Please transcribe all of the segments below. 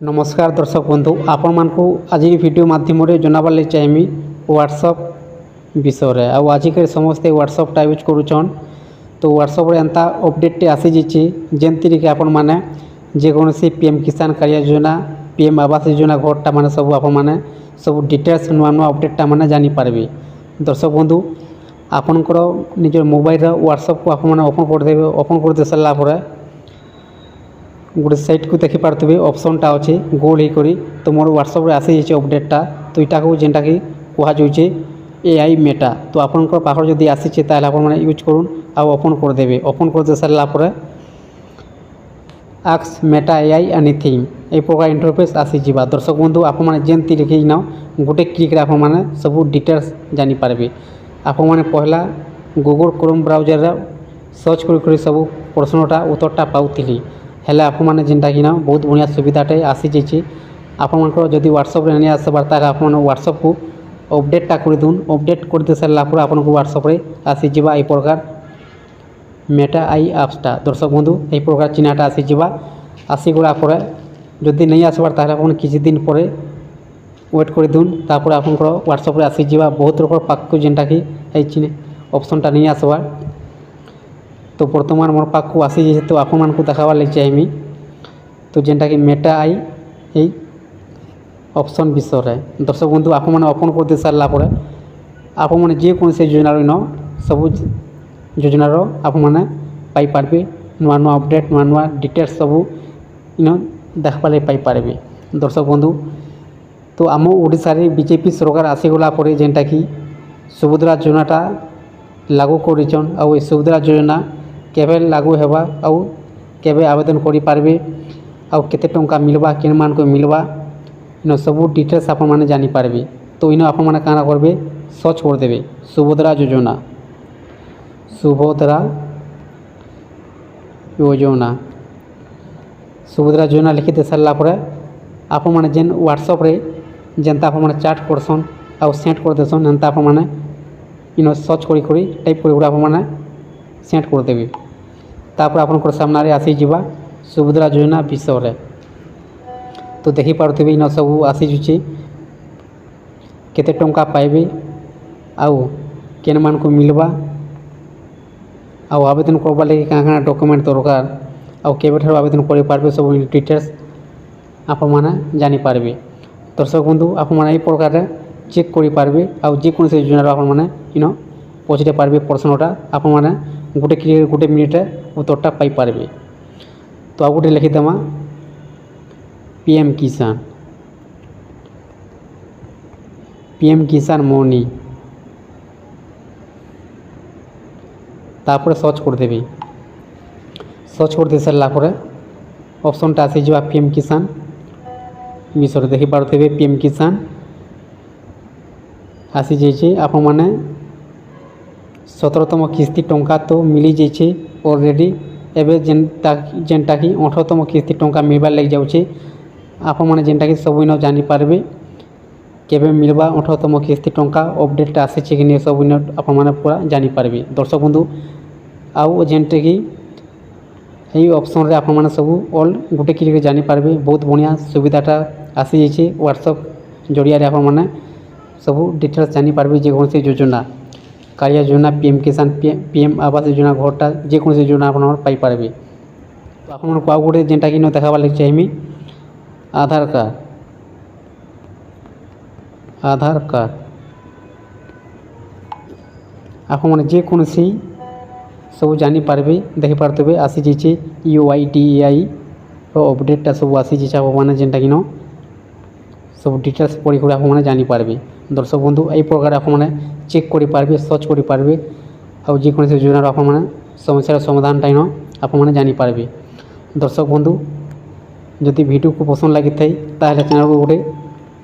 नमस्कार दर्शक बंधु आपण मानकु आज वीडियो माध्यम जनाबार लगे चाहिए व्हाट्सअप विषय रे आज के समस्ते व्हाट्सअपटा यूज करुछन। तो व्हाट्सअप रे एंता अपडेट आसी जाइए जेमती कि आपण माने जेकोसी पीएम किसान कार्य योजना पीएम आवास योजना घरटा माने सब आपण माने सब डिटेल्स नुआ नुआ अपडेटटा माने जानि पारबे। दर्शक बंधु आपणकर निज मोबाइल व्हाट्सअप को आपण ओपन कर देबे। ओपन कर दे सारा पर गोटे साइट को देखी पारे ऑप्शनटा अच्छे गोल होकर तो मोर व्हाट्सअप रे आसी जाइए अपडेटटा। तो यहाँ को जेनटा कि कहुचे एआई मेटा तो आपंकर पाखर जदि आसीचे ताले आपण माने यूज करूँ आ ओपन कर देबे। ओपन कर दे सारा पर आस्क मेटा एआई एनीथिंग ए प्रकार इंटरफेस आसी जिबा। दर्शक बंधु आपण माने जेमती लिखी न गोटे क्लिक रे आपण माने सब डिटेल्स जानि पारबे। आपण माने पहला गूगल क्रोम ब्राउजर रे सर्च कर सब प्रश्नटा उत्तरटा पाउथिली हेले आप मैंने जेनटा कि ना बहुत बढ़िया सुविधाटे आसी जाइए। आपंकर जदि व्हाट्सअप नहीं आसबार तार आप व्हाट्सअप को अपडेटटा कर दून। अपडेट कर दे सारा पर आपन को व्हाट्सअप रे आसी जिबा ए प्रकार मेटा आई एप्सटा। दर्शक बंधु ए प्रकार चिन्हटा आसी जिबा। आसी गला पर जदि नहीं आसबार तार आप किसी दिन पर वेट कर दून तापर आपंकर व्हाट्सअप रे आसी जिबा। बहुत लोग पाक को जेनटा कि चिन्ह ऑप्शनटा नहीं आसबार तो बर्तमान मोर पाक को आसी जाइए। तो आपण मान को देखाबार लगे चाहिए तो जेनटा कि मेटा आई यही ऑप्शन विषय रे। दर्शक बंधु आप मैंने ओपन कर दे सारा पर आप मैंने जेकोसी योजनार इन सब योजनार आप मैंने पाइपारे नुआ नुआ अपडेट नुआ नुआ डिटेल्स सब इन देखबार पाइपारे। दर्शक बंधु तो आम ओडिशा रे बीजेपी सरकार आसीगला पर जेनटा कि सुभद्रा योजनाटा लागू करिछन आ सुभद्रा योजना केबे लागू हेबा आउ केबे आवेदन करि पारबे आउ केते टंका मिलबा केन मान को मिलबा इन सब डिटेल्स आप माने जानि पारबे। तो इन आप माने काना करबे सर्च कर देबे सुभद्रा योजना। सुभद्रा योजना सुभद्रा योजना लिखि दे सारा पर आप माने जेन व्हाट्सअप रे जेनता आप माने चैट करसन आउ सेंड कर देसन एंता आप माने इन सर्च करी करी टाइप करी आप माने सेंड कर देबे। तापर आपनकर सामने आसी जिबा सुभद्रा योजना विषय रे। तो देखि पारुथिबे इन सब आसी जुचे केते टंका पाइबे आउ केन मान को मिलबा आउ आवेदन करबा लगे का डॉक्यूमेंट दरकार आउ केबे ठार आवेदन करि पारबे सब डिटेल्स आप माने जानि पारबे। दर्शक बंधु आप माने ए प्रकार रे चेक करि पारबे आउ जे कोन से योजना आप माने इन पहुँचे पारबे प्रश्नटा आप माने गोटे क्लिक गोटे मिनिट उत्तरटा पाई पारबे। तो आ गोटे लिखिदेमा पीएम किसान मनी तापर सर्च कर देबे। सर्च कर दे सारा पर ऑप्शनटा आसी जिबा पीएम किसान विषय देखि पारुथिबे पीएम किसान आसी जाइए। आप माने 17तम किस्ती टंका तो मिली जाइए ऑलरेडी एबे जेनटा कि 18तम किस्ती टंका मिलबार लग जाउछे। आप माने जेनटा कि सब इन जानि पारबे केबे मिलबा 18तम किस्ती टंका अपडेट आसीचे कि नहीं सब इन आप माने पूरा जानि पारबे। दर्शक बंधु आउ जेनटा कि यही ऑप्शन रे आप माने सब ऑल गोटे क्लिक रे जानि पारबे। बहुत बढ़िया सुविधाटा आसी जाइए व्हाट्सअप जरिया रे आप माने सब डिटेल्स जानि पारबे जेकोसी योजना कार्य योजना पीएम किसान पीएम आवास योजना घरटा जेकोसी योजना आप पाई पारबे। तो आप को आउ गोटे जेनटा कि देखाबार लगे चाहिए आधार कार्ड आप मैंने जेकोसी सब जानि पारबे। देखि पारथबे आसी जाइए UIDAI अपडेटटा सब आसी जाइए आप मैंने जेनटा कि सब डिटेल्स पढ़ी कर आप मैंने जानि पारबे। दर्शक बंधु यही प्रकार आप मैंने चेक करि पारबे सर्च करि पारबे आउ जेकोसी योजना आप मैंने समस्यार समाधानटा इन आप मैंने जानि पारबे। दर्शक बंधु जदि वीडियो को पसंद लगी थाए ताहले चैनल को गोटे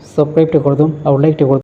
सब्सक्राइब कर दूँ और लाइक कर